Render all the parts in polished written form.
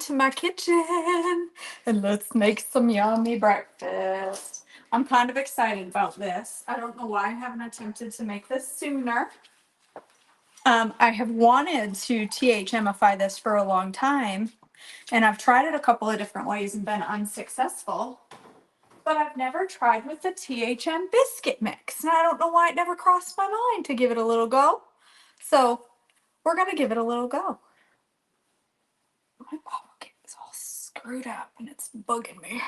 To my kitchen and let's make some yummy breakfast. I'm kind of excited about this. I don't know why I haven't attempted to make this sooner. I have wanted to THMify this for a long time, and I've tried it a couple of different ways and been unsuccessful. But I've never tried with the THM biscuit mix, and I don't know why it never crossed my mind to give it a little go. So we're gonna give it a little go. My pocket is all screwed up and it's bugging me.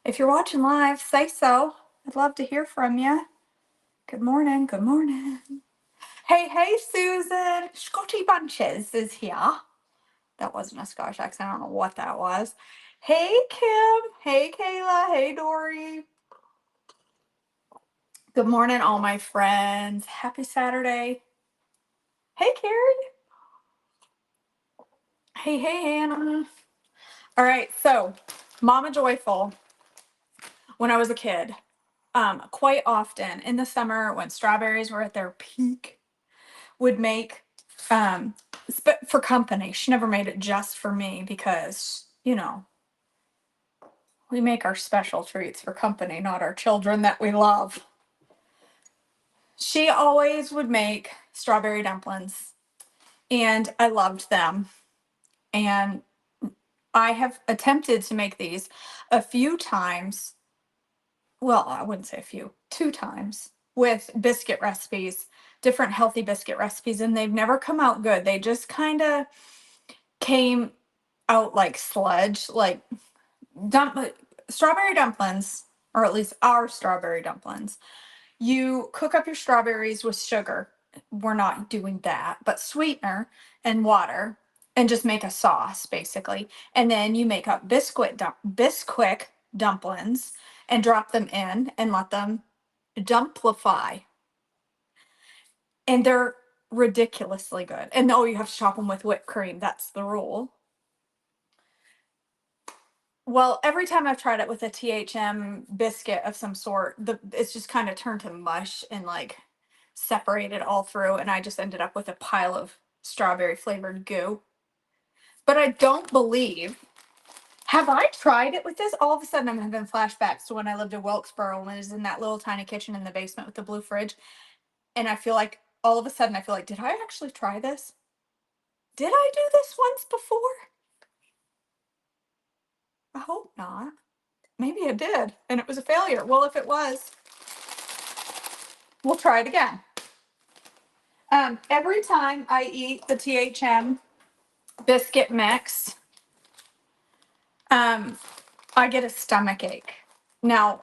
If you're watching live, say so. I'd love to hear from you. Good morning. Good morning. Hey, hey, Susan. Scotty Bunches is here. That wasn't a Scottish accent. I don't know what that was. Hey, Kim. Hey, Kayla. Hey, Dory. Good morning, all my friends. Happy Saturday. Hey, Carrie. Hey, hey, Hannah. All right, so Mama Joyful, when I was a kid, quite often in the summer when strawberries were at their peak, would make for company. She never made it just for me because, we make our special treats for company, not our children that we love. She always would make strawberry dumplings, and I loved them. And I have attempted to make these a few times. Well, I wouldn't say a few, 2 times with biscuit recipes, different healthy biscuit recipes, and they've never come out good. They just kind of came out like sludge, like strawberry dumplings, or at least our strawberry dumplings. You cook up your strawberries with sugar. We're not doing that, but sweetener and water, and just make a sauce basically. And then you make up Bisquick dumplings and drop them in and let them dumplify. And they're ridiculously good. And oh, you have to top them with whipped cream. That's the rule. Well, every time I've tried it with a THM biscuit of some sort, it's just kind of turned to mush and like separated all through, and I just ended up with a pile of strawberry flavored goo. But I don't believe. Have I tried it with this? All of a sudden, I'm having flashbacks to when I lived in Wilkesboro and was in that little tiny kitchen in the basement with the blue fridge. And I feel like all of a sudden, did I actually try this? Did I do this once before? I hope not. Maybe I did, and it was a failure. Well, if it was, we'll try it again. Every time I eat the THM biscuit mix, I get a stomach ache. Now,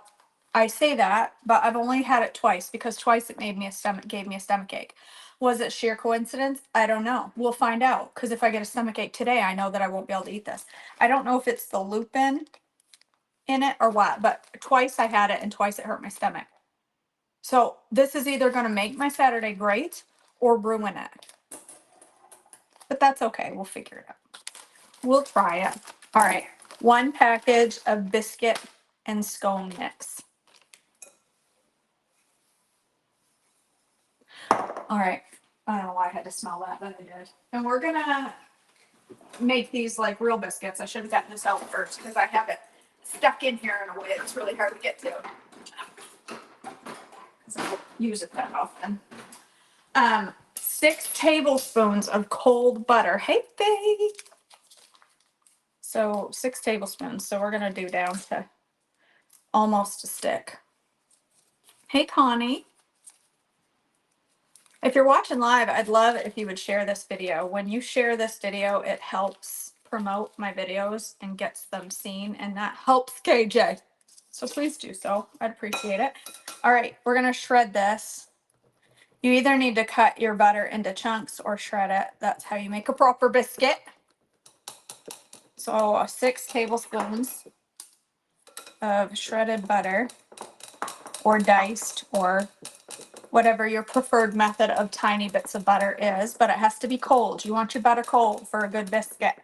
I say that, but I've only had it twice because twice it gave me a stomach ache. Was it sheer coincidence? I don't know. We'll find out, because if I get a stomach ache today, I know that I won't be able to eat this. I don't know if it's the lupin in it or what, but twice I had it and twice it hurt my stomach. So this is either going to make my Saturday great or ruin it. But that's okay. We'll figure it out. We'll try it. All right. 1 package of biscuit and scone mix. All right. I don't know why I had to smell that, but I did. And we're going to make these like real biscuits. I should have gotten this out first because I have it stuck in here in a way it's really hard to get to. Because I don't use it that often. 6 tablespoons of cold butter. Hey, babe. So 6 tablespoons. So we're going to do down to almost a stick. Hey, Connie. If you're watching live, I'd love it if you would share this video. When you share this video, it helps promote my videos and gets them seen, and that helps KJ. So please do so. I'd appreciate it. All right, we're going to shred this. You either need to cut your butter into chunks or shred it. That's how you make a proper biscuit. So 6 tablespoons of shredded butter, or diced, or whatever your preferred method of tiny bits of butter is, but it has to be cold. You want your butter cold for a good biscuit.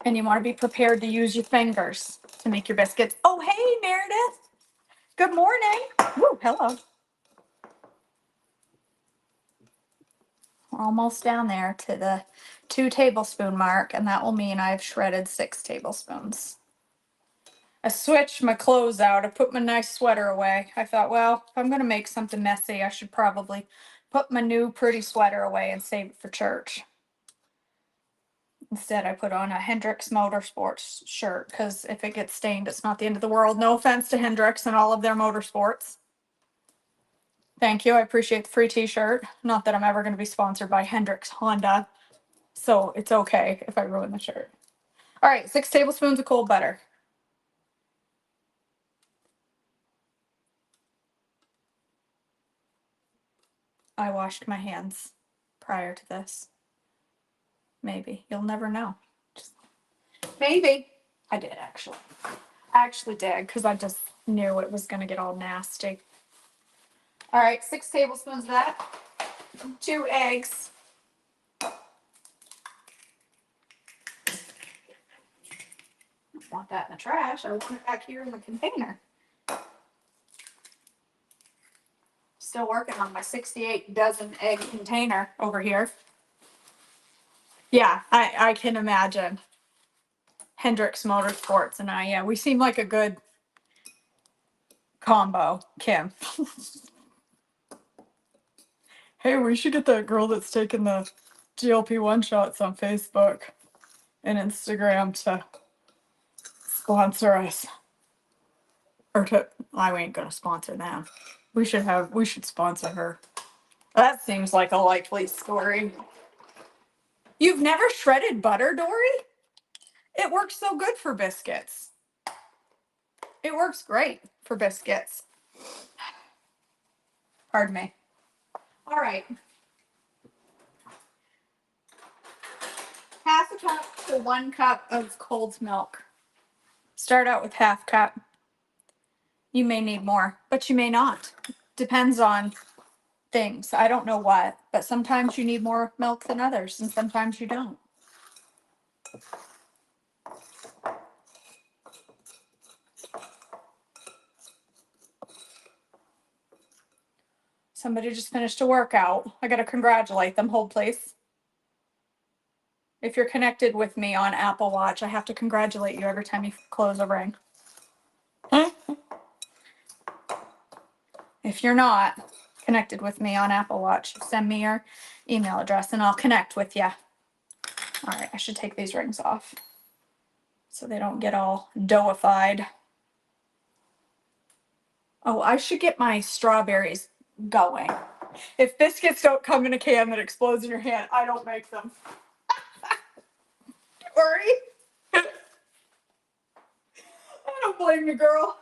And you want to be prepared to use your fingers to make your biscuits. Oh, hey, Meredith. Good morning. Woo, hello. We're almost down there to the 2 tablespoon mark, and that will mean I've shredded 6 tablespoons. I switched my clothes out. I put my nice sweater away. I thought, well, if I'm going to make something messy, I should probably put my new pretty sweater away and save it for church. Instead, I put on a Hendrix Motorsports shirt because if it gets stained, it's not the end of the world. No offense to Hendrix and all of their motorsports. Thank you. I appreciate the free t-shirt. Not that I'm ever going to be sponsored by Hendrix Honda. So it's okay if I ruin the shirt. All right, 6 tablespoons of cold butter. I washed my hands prior to this. Maybe. You'll never know. Just maybe. I did actually. I actually did because I just knew it was going to get all nasty. All right, 6 tablespoons of that. 2 eggs. I don't want that in the trash. I want it back here in the container. Still working on my 68 dozen egg container over here. Yeah, I can imagine. Hendrix Motorsports and I, yeah, we seem like a good combo, Kim. Hey, we should get that girl that's taking the GLP-1 shots on Facebook and Instagram to sponsor us. Or to, I ain't gonna sponsor them. We should sponsor her. That seems like a likely story. You've never shredded butter, Dory? It works so good for biscuits. It works great for biscuits. Pardon me. All right. Half a cup to 1 cup of cold milk. Start out with half cup. You may need more, but you may not. Depends on things. I don't know what, but sometimes you need more milk than others, and sometimes you don't. Somebody just finished a workout. I gotta congratulate them. Hold, please. If you're connected with me on Apple Watch, I have to congratulate you every time you close a ring. If you're not connected with me on Apple Watch, send me your email address and I'll connect with you. All right, I should take these rings off so they don't get all doughfied. Oh, I should get my strawberries going. If biscuits don't come in a can that explodes in your hand, I don't make them. Don't worry. I don't blame you, girl.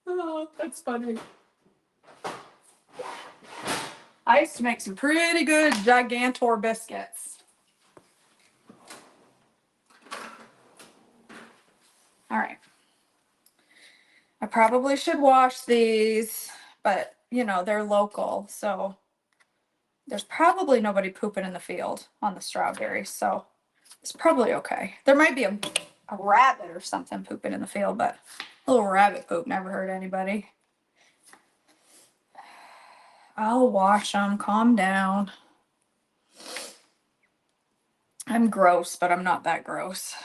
Oh, that's funny. I used to make some pretty good Gigantor biscuits. All right. I probably should wash these, but you know, they're local, so there's probably nobody pooping in the field on the strawberries, so it's probably okay. There might be a rabbit or something pooping in the field, but a little rabbit poop never hurt anybody. I'll wash them. Calm down. I'm gross, but I'm not that gross.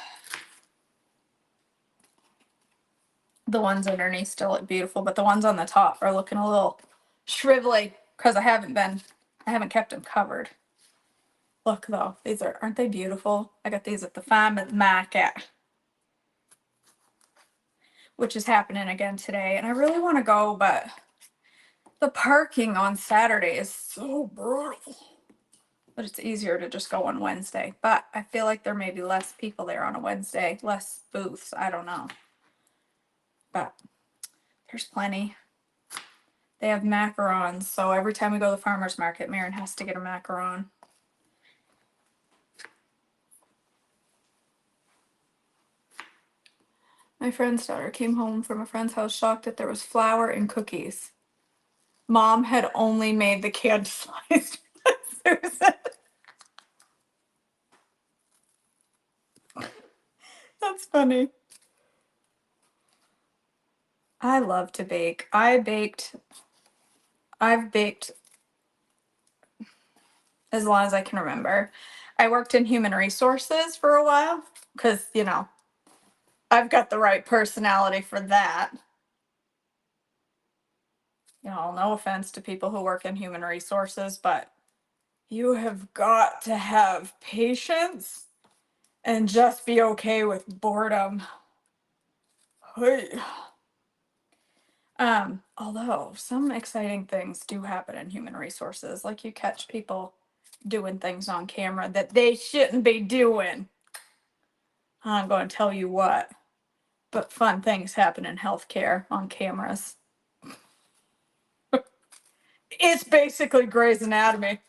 The ones underneath still look beautiful, but the ones on the top are looking a little shrivelly because I haven't kept them covered. Look though, aren't they beautiful? I got these at the farm market, which is happening again today, and I really want to go, but the parking on Saturday is so brutal. But it's easier to just go on Wednesday. But I feel like there may be less people there on a Wednesday, less booths. I don't know. But there's plenty. They have macarons, so every time we go to the farmer's market, Marin has to get a macaron. My friend's daughter came home from a friend's house shocked that there was flour and cookies. Mom had only made the candy-sliced Susan. That's funny. I love to bake. I've baked as long as I can remember. I worked in human resources for a while because, you know, I've got the right personality for that. You know, no offense to people who work in human resources, but you have got to have patience and just be okay with boredom. Hey. Although some exciting things do happen in human resources, like you catch people doing things on camera that they shouldn't be doing. I'm going to tell you what, but fun things happen in healthcare on cameras. It's basically Grey's Anatomy.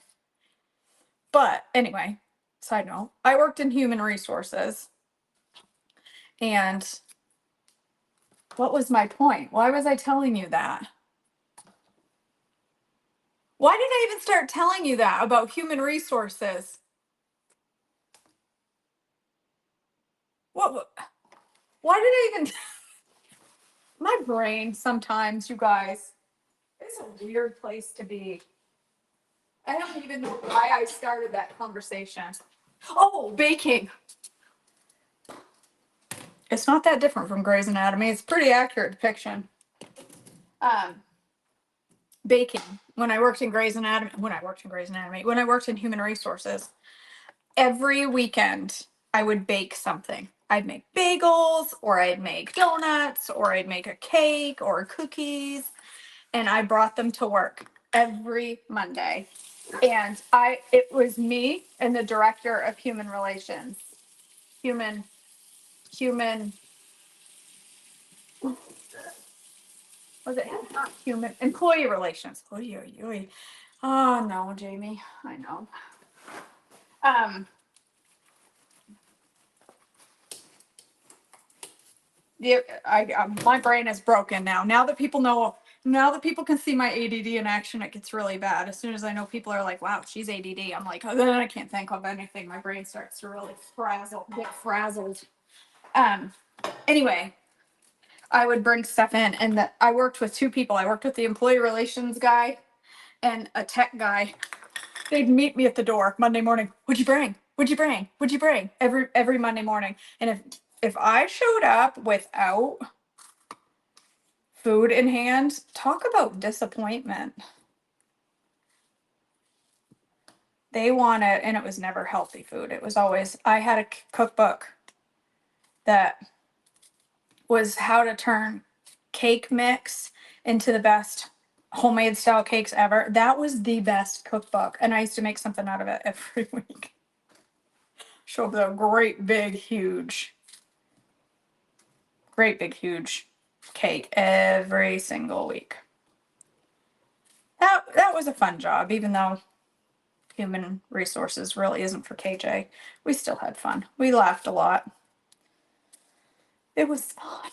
But anyway, side note, I worked in human resources. And what was my point? Why was I telling you that? Why did I even start telling you that about human resources? What? Why did I even? My brain sometimes, you guys, it's a weird place to be. I don't even know why I started that conversation. Oh, baking. It's not that different from Grey's Anatomy. It's a pretty accurate depiction. Um, Baking. When I worked in Grey's Anatomy, when I worked in human resources, every weekend I would bake something. I'd make bagels, or I'd make donuts, or I'd make a cake or cookies, and I brought them to work every Monday. And it was me and the director of human relations. Human was it not human employee relations. Oy, oy, oy. Oh no, Jamie. I know. Um Yeah, my brain is broken now. Now that people know, now that people can see my ADD in action, it gets really bad. As soon as I know people are like, "Wow, she's ADD," I'm like, "Oh, then I can't think of anything." My brain starts to really get frazzled. Um. Anyway, I would bring stuff in, and I worked with two people. I worked with the employee relations guy and a tech guy. They'd meet me at the door Monday morning. What'd you bring? What'd you bring? What'd you bring? Every Monday morning. And if I showed up without food in hand, talk about disappointment. They wanted, and it was never healthy food. It was always, I had a cookbook that was how to turn cake mix into the best homemade style cakes ever. That was the best cookbook. And I used to make something out of it every week. Show up with a great big huge cake every single week. That was a fun job, even though human resources really isn't for KJ. We still had fun. We laughed a lot. It was fun.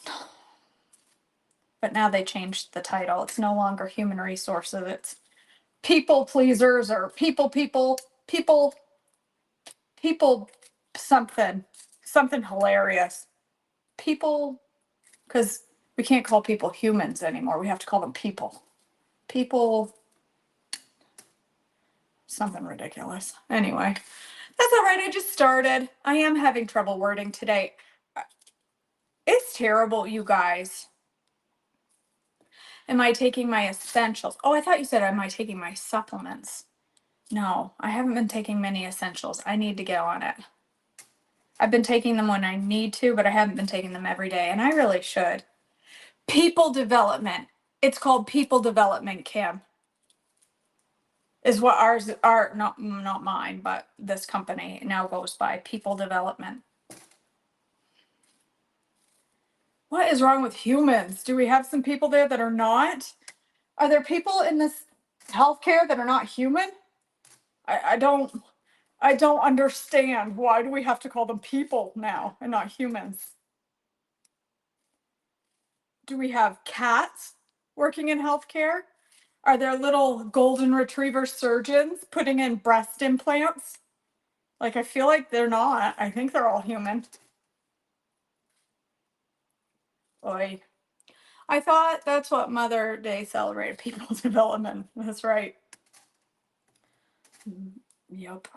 But now they changed the title. It's no longer human resources. It's people pleasers or people something hilarious. People, because we can't call people humans anymore. We have to call them people. People, something ridiculous. Anyway, that's all right. I just started. I am having trouble wording today. It's terrible, you guys. Am I taking my essentials? Oh, I thought you said, am I taking my supplements? No, I haven't been taking many essentials. I need to get on it. I've been taking them when I need to, but I haven't been taking them every day, and I really should. People development. It's called people development, Kim. Is what ours are, not mine, but this company now goes by people development. What is wrong with humans? Do we have some people there that are not? Are there people in this healthcare that are not human? I don't understand. Why do we have to call them people now and not humans? Do we have cats working in healthcare? Are there little golden retriever surgeons putting in breast implants? Like, I feel like they're not. I think they're all human. Oy. I thought that's what Mother Day celebrated, people's development. That's right. Yep.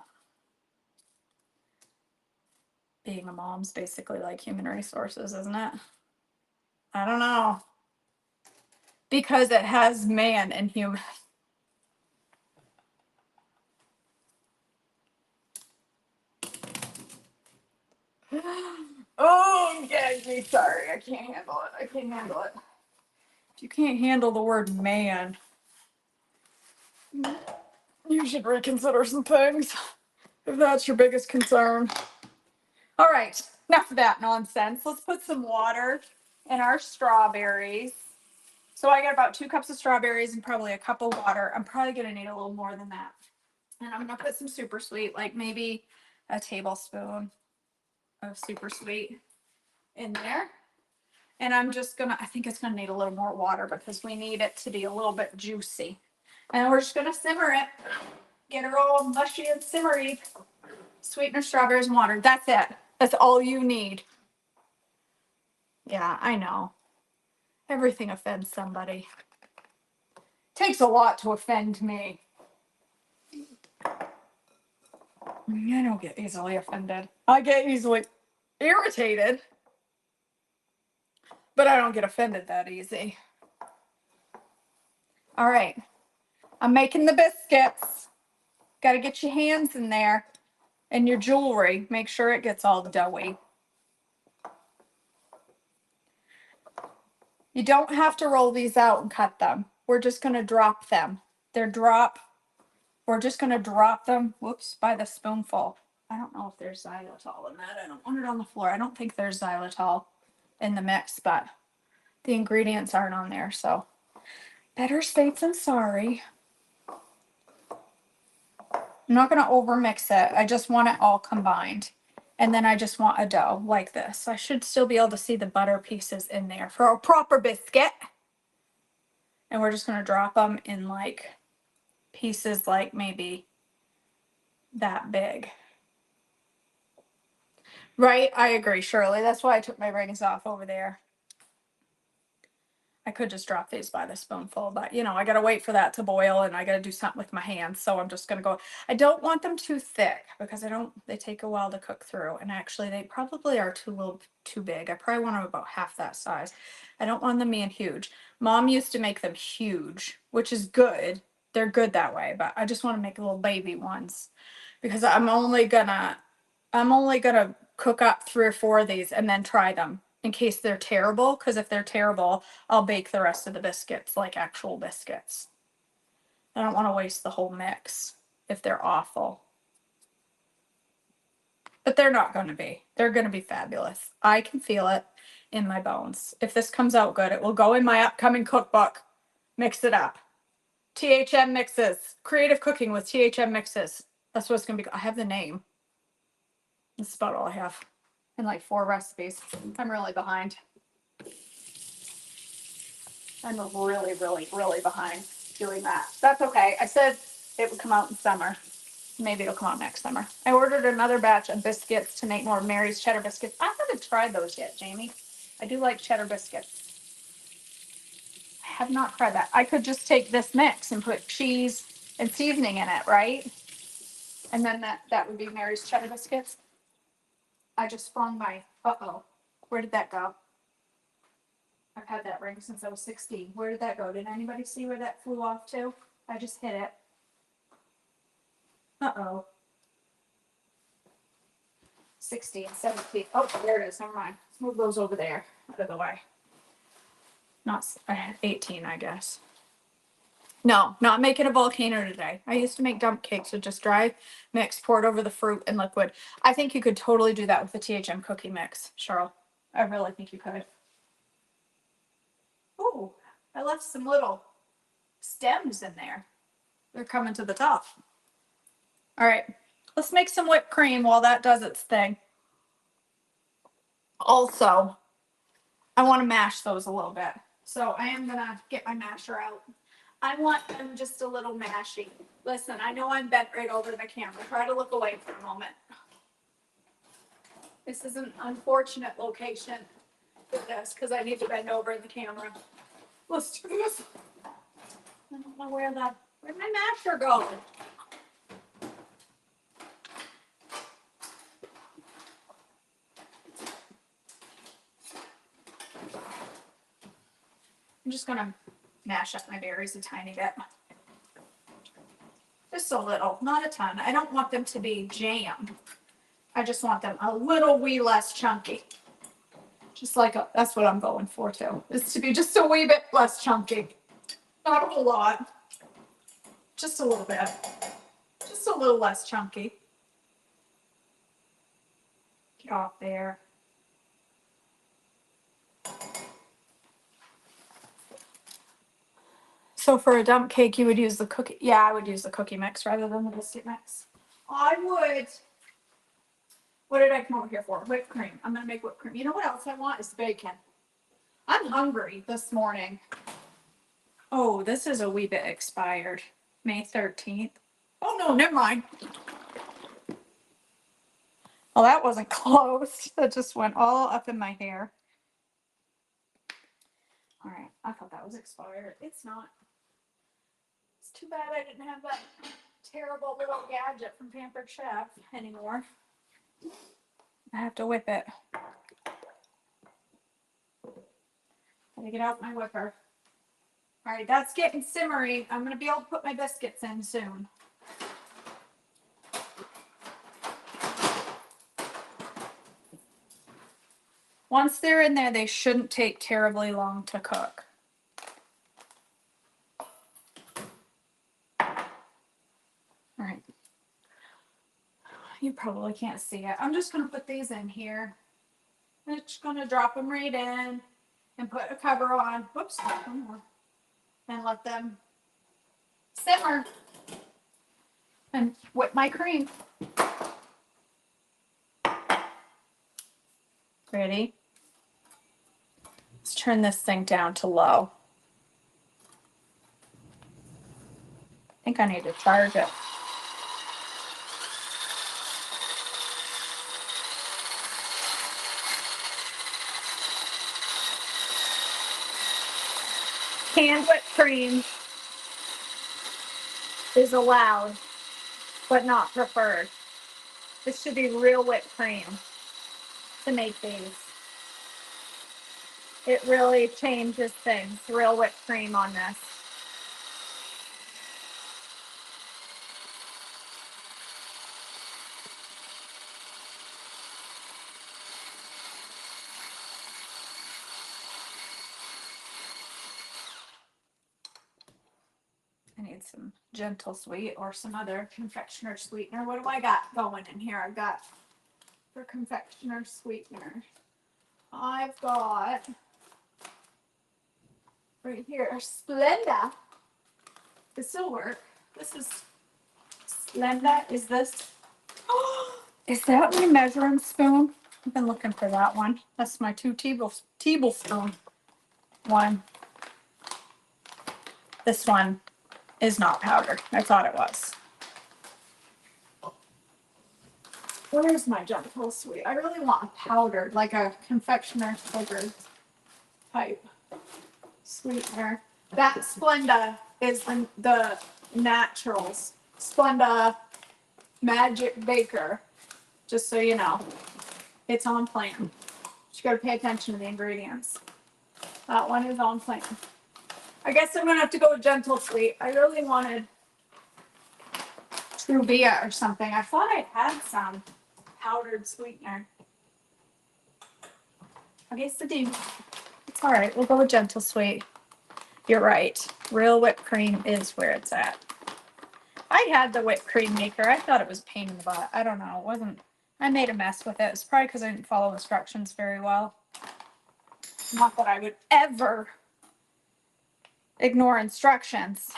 Being a mom's basically like human resources, isn't it? I don't know. Because it has man and human. Oh, gag me. Sorry, I can't handle it. I can't handle it. If you can't handle the word man, you should reconsider some things if that's your biggest concern. All right, enough of that nonsense. Let's put some water in our strawberries. So I got about 2 cups of strawberries and probably a cup of water. I'm probably gonna need a little more than that. And I'm gonna put some super sweet, like maybe a tablespoon of super sweet in there. And I'm just gonna, I think it's gonna need a little more water because we need it to be a little bit juicy. And we're just gonna simmer it, get her all mushy and simmery. Sweetener, strawberries, and water. That's it. That's all you need. Yeah, I know. Everything offends somebody. Takes a lot to offend me. I don't get easily offended. I get easily irritated, but I don't get offended that easy. All right. I'm making the biscuits. Got to get your hands in there and your jewelry. Make sure it gets all doughy. You don't have to roll these out and cut them. We're just going to drop them. We're just going to drop them, whoops, by the spoonful. I don't know if there's xylitol in that. I don't want it on the floor. I don't think there's xylitol in the mix, but the ingredients aren't on there, so better safe than sorry. I'm not going to overmix it. I just want it all combined. And then I just want a dough like this. I should still be able to see the butter pieces in there for a proper biscuit. And we're just going to drop them in like pieces like maybe that big. Right? I agree, Shirley. That's why I took my rings off over there. I could just drop these by the spoonful, but you know, I gotta wait for that to boil and I gotta do something with my hands. So I'm just gonna go. I don't want them too thick because they take a while to cook through. And actually they probably are too big. I probably want them about half that size. I don't want them being huge. Mom used to make them huge, which is good. They're good that way, but I just want to make little baby ones because I'm only gonna cook up 3 or 4 of these and then try them in case they're terrible. Because if they're terrible, I'll bake the rest of the biscuits like actual biscuits. I don't want to waste the whole mix if they're awful. But they're not going to be. They're going to be fabulous. I can feel it in my bones. If this comes out good, it will go in my upcoming cookbook. Mix it up. THM mixes. Creative cooking with THM mixes. That's what it's going to be. I have the name. That's about all I have. And like 4 recipes. I'm really behind. I'm really, really, really behind doing that. That's okay. I said it would come out in summer. Maybe it'll come out next summer. I ordered another batch of biscuits to make more Mary's cheddar biscuits. I haven't tried those yet, Jamie. I do like cheddar biscuits. I have not tried that. I could just take this mix and put cheese and seasoning in it, right? And then that would be Mary's cheddar biscuits. I just flung my, uh-oh. Where did that go? I've had that ring since I was 16. Where did that go? Did anybody see where that flew off to? I just hit it. Uh-oh. 16, 17. Oh, there it is. Never mind. Let's move those over there out of the way. Not 18, I guess. No, not making a volcano today. I used to make dump cakes with just dry mix poured over the fruit and liquid. I think you could totally do that with the THM cookie mix, Cheryl. I really think you could. Ooh, I left some little stems in there. They're coming to the top. All right, let's make some whipped cream while that does its thing. Also, I want to mash those a little bit. So I am going to get my masher out. I want them just a little mashy. Listen, I know I'm bent right over the camera. Try to look away for a moment. This is an unfortunate location for this because I need to bend over in the camera. Let's do this. I don't know where'd my masher go? I'm just gonna mash up my berries a tiny bit. Just a little, not a ton. I don't want them to be jam. I just want them a little wee less chunky. Just like, that's what I'm going for too, is to be just a wee bit less chunky. Not a whole lot, just a little bit. Just a little less chunky. Get off there. So for a dump cake, you would use the cookie. Yeah, I would use the cookie mix rather than the biscuit mix. I would. What did I come over here for? Whipped cream. I'm gonna make whipped cream. You know what else I want is bacon. I'm hungry this morning. Oh, this is a wee bit expired. May 13th. Oh no, never mind. Well, that wasn't close. That just went all up in my hair. All right, I thought that was expired. It's not. It's too bad I didn't have that terrible little gadget from Pampered Chef anymore. I have to whip it. Gotta get out my whipper. All right, that's getting simmery. I'm gonna be able to put my biscuits in soon. Once they're in there, they shouldn't take terribly long to cook. All right. You probably can't see it. I'm just gonna put these in here. I'm just gonna drop them right in and put a cover on. Whoops, one more. And let them simmer and whip my cream. Ready? Let's turn this thing down to low. I think I need to charge it. Canned whipped cream is allowed, but not preferred. This should be real whipped cream to make these. It really changes things. Real whipped cream on this. I need some gentle sweet or some other confectioner sweetener. What do I got going in here? I've got for confectioner sweetener. I've got right here Splenda. This will work. This is Splenda. Is this? Is that my measuring spoon? I've been looking for that one. That's my 2 tablespoon one. This one is not powdered. I thought it was. Where's my gentle sweet? I really want a powdered, like a confectioner sugar type sweetener. That Splenda is the naturals. Splenda Magic Baker. Just so you know, it's on plan. You gotta pay attention to the ingredients. That one is on plan. I guess I'm gonna have to go with gentle sweet. I really wanted Truvia or something. I thought I had some powdered sweetener. I guess I do. It's all right. We'll go with gentle sweet. You're right. Real whipped cream is where it's at. I had the whipped cream maker. I thought it was a pain in the butt. I don't know. It wasn't. I made a mess with it. It's probably because I didn't follow instructions very well. Not that I would ever ignore instructions.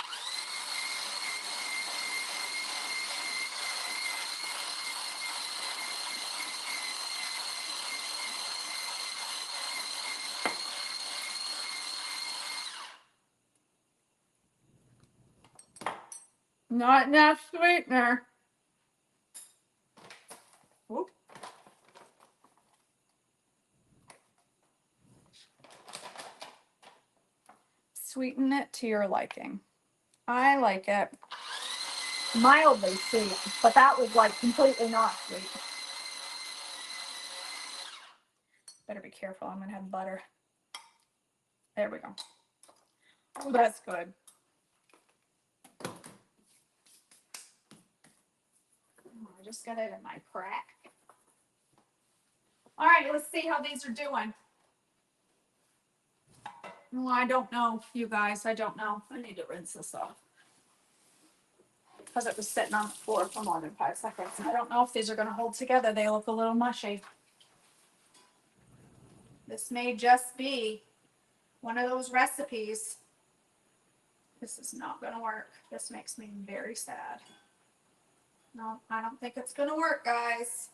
Not enough sweetener. Whoop. Sweeten it to your liking. I like it mildly sweet, but that was like completely not sweet. Better be careful. I'm gonna have butter. There we go. Oh, that's good. I just got it in my crack. All right, let's see how these are doing. Well, I don't know, you guys. I don't know. I need to rinse this off because it was sitting on the floor for more than 5 seconds. I don't know if these are going to hold together. They look a little mushy. This may just be one of those recipes. This is not going to work. This makes me very sad. No, I don't think it's going to work, guys.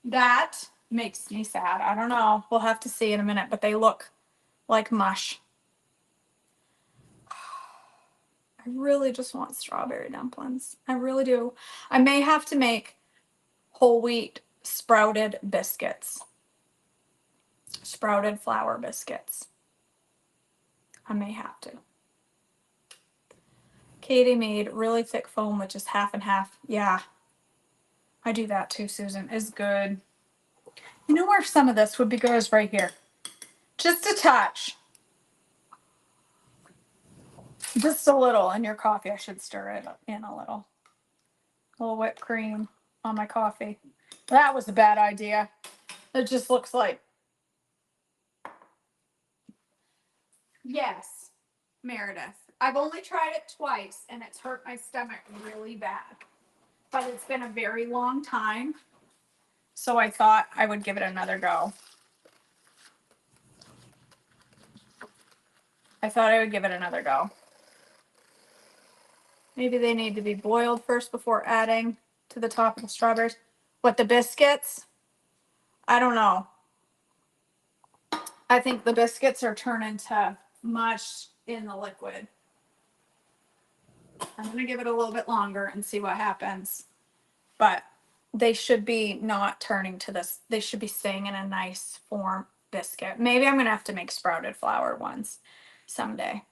That makes me sad. I don't know. We'll have to see in a minute, but they look like mush. I really just want strawberry dumplings. I really do. I may have to make whole wheat sprouted biscuits. Sprouted flour biscuits. I may have to. Katie made really thick foam with just half and half. Yeah. I do that too, Susan. It's good. You know where some of this would be good is right here. Just a touch. Just a little in your coffee. I should stir it in a little. A little whipped cream on my coffee. That was a bad idea. It just looks like. Yes, Meredith. I've only tried it twice and it's hurt my stomach really bad. But it's been a very long time. So I thought I would give it another go. Maybe they need to be boiled first before adding to the top of the strawberries. What, the biscuits? I don't know. I think the biscuits are turning to mush in the liquid. I'm going to give it a little bit longer and see what happens. But they should be not turning to this. They should be staying in a nice form biscuit. Maybe I'm going to have to make sprouted flour ones someday.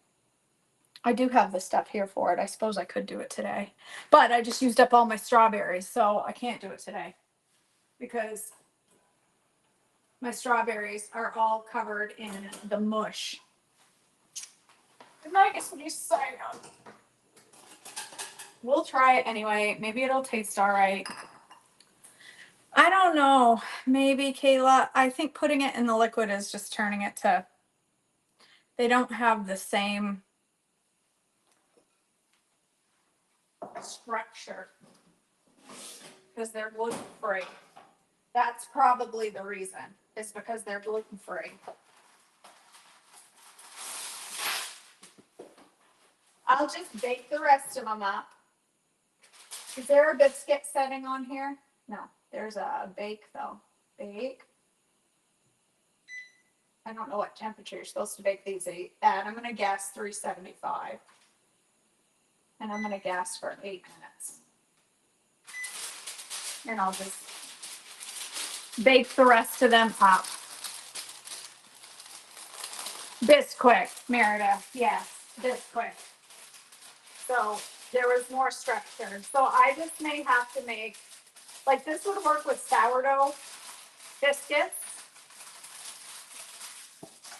I do have the stuff here for it. I suppose I could do it today. But I just used up all my strawberries, so I can't do it today. Because my strawberries are all covered in the mush. Good night, what you say? We'll try it anyway. Maybe it'll taste all right. I don't know. Maybe, Kayla. I think putting it in the liquid is just turning it to. They don't have the same structure because they're gluten free. That's probably the reason. It's because they're gluten free. I'll just bake the rest of them up. Is there a biscuit setting on here? No, there's a bake though. Bake. I don't know what temperature you're supposed to bake these at. I'm going to guess 375. And I'm going to guess for 8 minutes. And I'll just bake the rest of them up. Bisquick, Meredith. Yes, Bisquick. So there was more structure. So I just may have to make, like this would work with sourdough biscuits.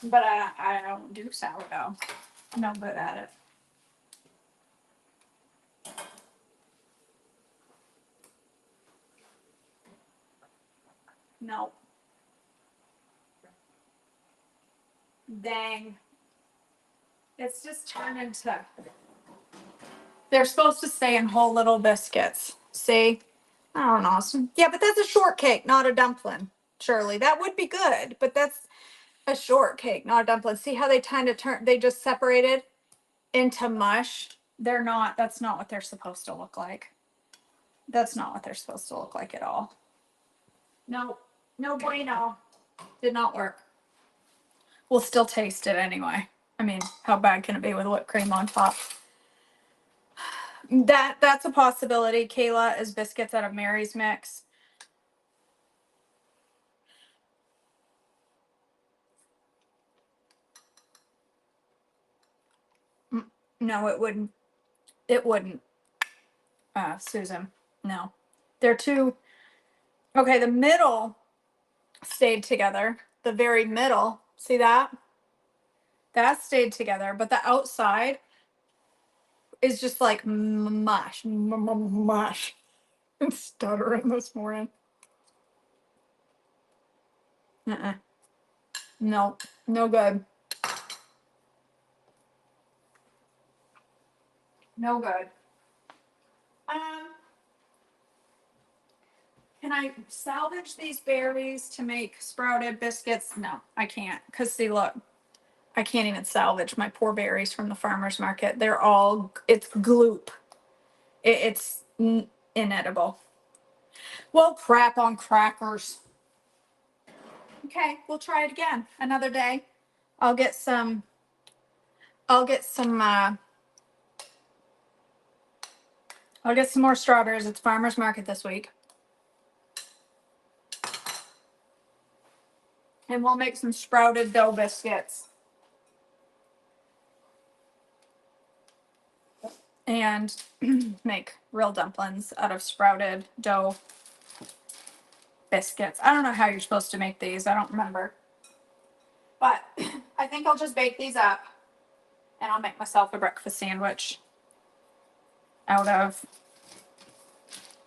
But I don't do sourdough. I'm not good at it. No. Dang. It's just turned into. They're supposed to stay in whole little biscuits. See? I don't know. Yeah, but that's a shortcake, not a dumpling. Shirley, that would be good, but that's a shortcake, not a dumpling. See how they kind of turn? They just separated into mush. They're not. That's not what they're supposed to look like. That's not what they're supposed to look like at all. No, no bueno. Did not work. We'll still taste it anyway. I mean, how bad can it be with whipped cream on top? That's a possibility. Kayla is biscuits out of Mary's mix. No, it wouldn't. It wouldn't. Susan. No. They're too. Okay, the middle stayed together. The very middle See that? That stayed together, but the outside is just like mush. Mush. I'm stuttering this morning. Uh-uh. No, no good. No good. Can I salvage these berries to make sprouted biscuits? No, I can't. Because, see, look, I can't even salvage my poor berries from the farmer's market. They're all, it's gloop. It's inedible. Well, crap on crackers. Okay, we'll try it again another day. I'll get some, I'll get some, I'll get some more strawberries. It's farmer's market this week. And we'll make some sprouted dough biscuits. And make real dumplings out of sprouted dough biscuits. I don't know how you're supposed to make these. I don't remember. But I think I'll just bake these up and I'll make myself a breakfast sandwich out of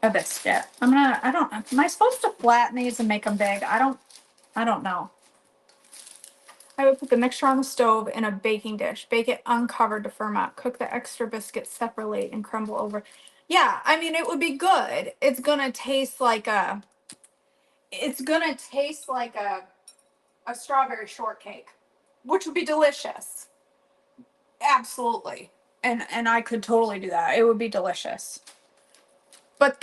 a biscuit. I don't know. Am I supposed to flatten these and make them big? I don't know. I would put the mixture on the stove in a baking dish. Bake it uncovered to firm up. Cook the extra biscuits separately and crumble over. Yeah, I mean, it would be good. It's going to taste like a strawberry shortcake, which would be delicious. Absolutely. And I could totally do that. It would be delicious. But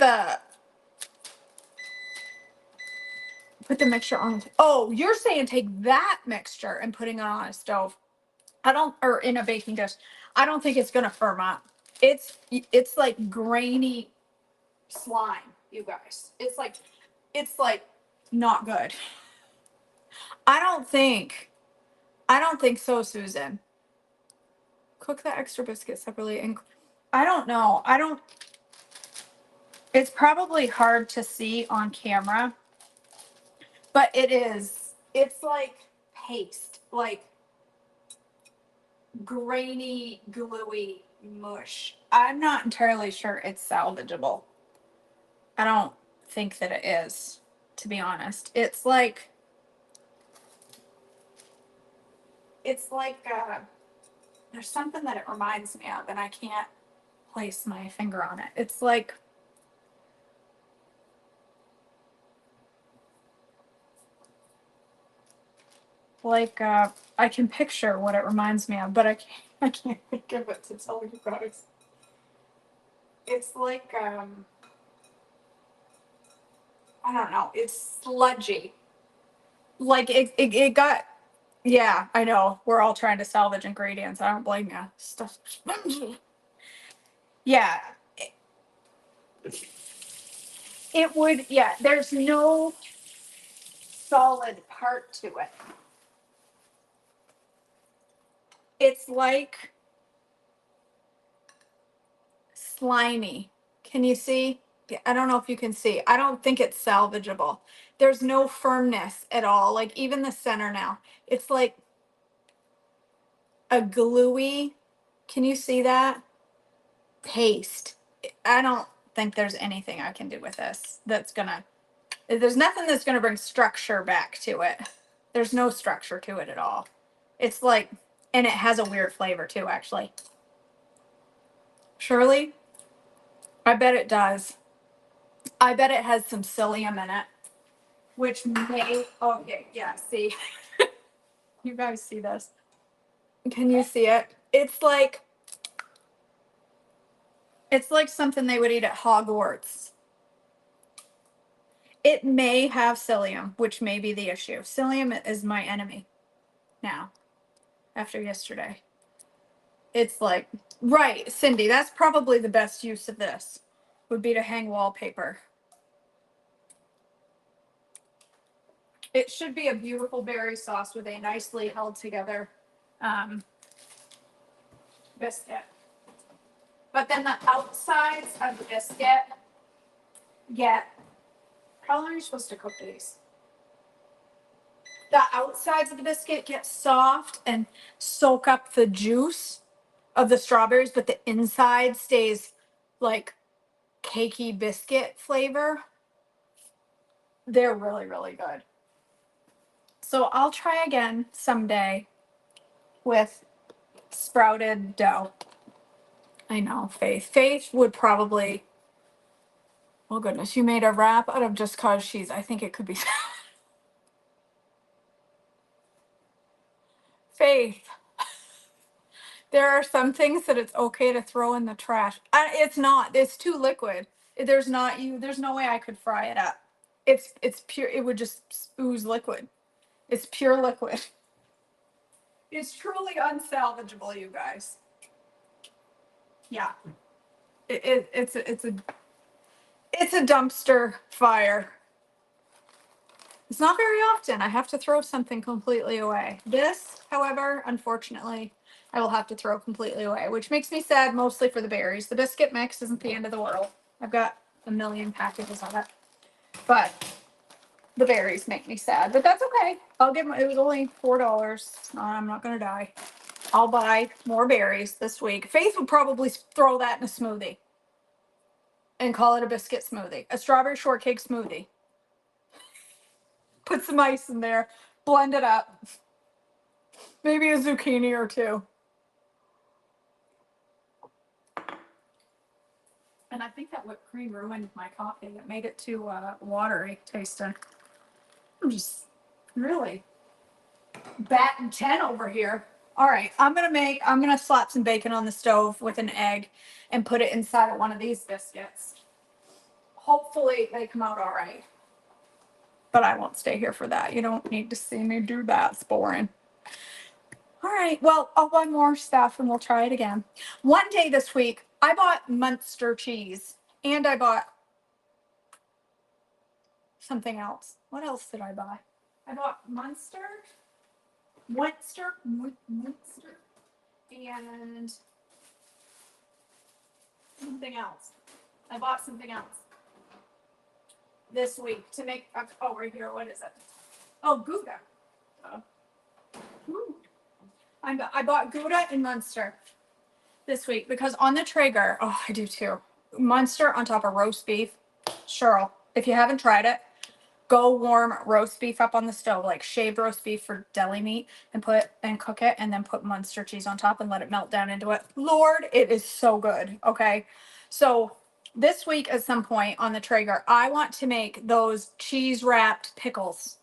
put the mixture on. Oh, you're saying take that mixture and putting it on a stove. Or in a baking dish. I don't think it's going to firm up. It's like grainy slime, you guys. It's like not good. I don't think so, Susan. Cook the extra biscuit separately and I don't know. It's probably hard to see on camera, but it is. It's like paste, like grainy, gluey mush. I'm not entirely sure it's salvageable. I don't think that it is, to be honest. It's like there's something that it reminds me of, and I can't place my finger on it. It's like I can picture what it reminds me of, but I can't think of it to tell you guys. It's like I don't know. It's sludgy. Like it got. Yeah, I know. We're all trying to salvage ingredients. I don't blame you. Stuff. Yeah. It would. Yeah. There's no solid part to it. It's like slimy. Can you see? I don't know if you can see. I don't think it's salvageable. There's no firmness at all. Like even the center now. It's like a gluey, can you see that? Paste. I don't think there's anything I can do with this there's nothing that's gonna bring structure back to it. There's no structure to it at all. It's like, and it has a weird flavor too, actually. Shirley, I bet it does. I bet it has some psyllium in it, which may, okay, yeah, see. You guys see this? Can you see it? It's like something they would eat at Hogwarts. It may have psyllium, which may be the issue. Psyllium is my enemy now, after yesterday. It's like, right, Cindy, that's probably the best use of this, would be to hang wallpaper. It should be a beautiful berry sauce with a nicely held together biscuit. But then the outsides of the biscuit get, how long are you supposed to cook these? the outsides of the biscuit get soft and soak up the juice of the strawberries, but the inside stays like cakey biscuit flavor. They're really, really good. So I'll try again someday with sprouted dough. I know, Faith. Faith would probably, oh goodness, you made a wrap out of just cause she's, I think it could be Faith. There are some things that it's okay to throw in the trash. It's not. It's too liquid. There's not you. There's no way I could fry it up. It's pure. It would just ooze liquid. It's pure liquid. It's truly unsalvageable, you guys. Yeah. It's a dumpster fire. It's not very often I have to throw something completely away. This, however, unfortunately, I will have to throw completely away, which makes me sad mostly for the berries. The biscuit mix isn't the end of the world. I've got a million packages of it. But the berries make me sad. But that's okay. I'll give them, it was only $4. I'm not going to die. I'll buy more berries this week. Faith would probably throw that in a smoothie and call it a biscuit smoothie, a strawberry shortcake smoothie. Put some ice in there, blend it up. Maybe a zucchini or two. And I think that whipped cream ruined my coffee. It made it too watery tasting. I'm just really batting 10 over here. All right, I'm gonna slap some bacon on the stove with an egg and put it inside of one of these biscuits. Hopefully they come out all right. But I won't stay here for that. You don't need to see me do that. It's boring. All right, well, I'll buy more stuff and we'll try it again. One day this week, I bought Munster cheese and I bought something else. What else did I buy? I bought Munster, and something else. I bought something else this week to make, oh, right here, what is it? Oh, Gouda. I bought Gouda and Munster this week because on the Traeger, oh, I do too. Munster on top of roast beef. Cheryl, if you haven't tried it, go warm roast beef up on the stove, like shaved roast beef for deli meat, and cook it, and then put Munster cheese on top and let it melt down into it. Lord, it is so good. Okay, so this week at some point on the Traeger, I want to make those cheese wrapped pickles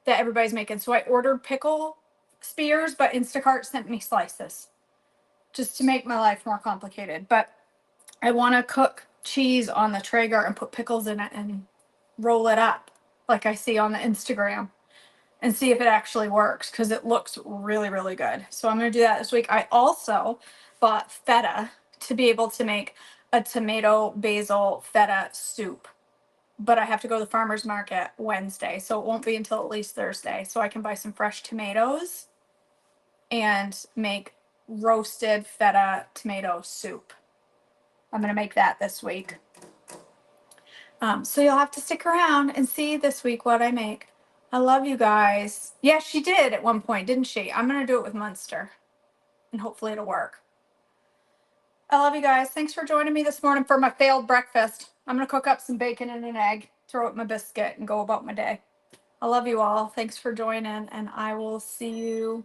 that everybody's making. So I ordered pickle spears, but Instacart sent me slices just to make my life more complicated. But I want to cook cheese on the Traeger and put pickles in it and roll it up like I see on the Instagram and see if it actually works because it looks really, really good. So I'm going to do that this week. I also bought feta to be able to make a tomato basil feta soup. But I have to go to the farmer's market Wednesday, so it won't be until at least Thursday. So I can buy some fresh tomatoes and make roasted feta tomato soup. I'm going to make that this week. So you'll have to stick around and see this week what I make. I love you guys. Yeah, she did at one point, didn't she? I'm going to do it with Munster, and hopefully it'll work. I love you guys. Thanks for joining me this morning for my failed breakfast. I'm going to cook up some bacon and an egg, throw it in my biscuit, and go about my day. I love you all. Thanks for joining, and I will see you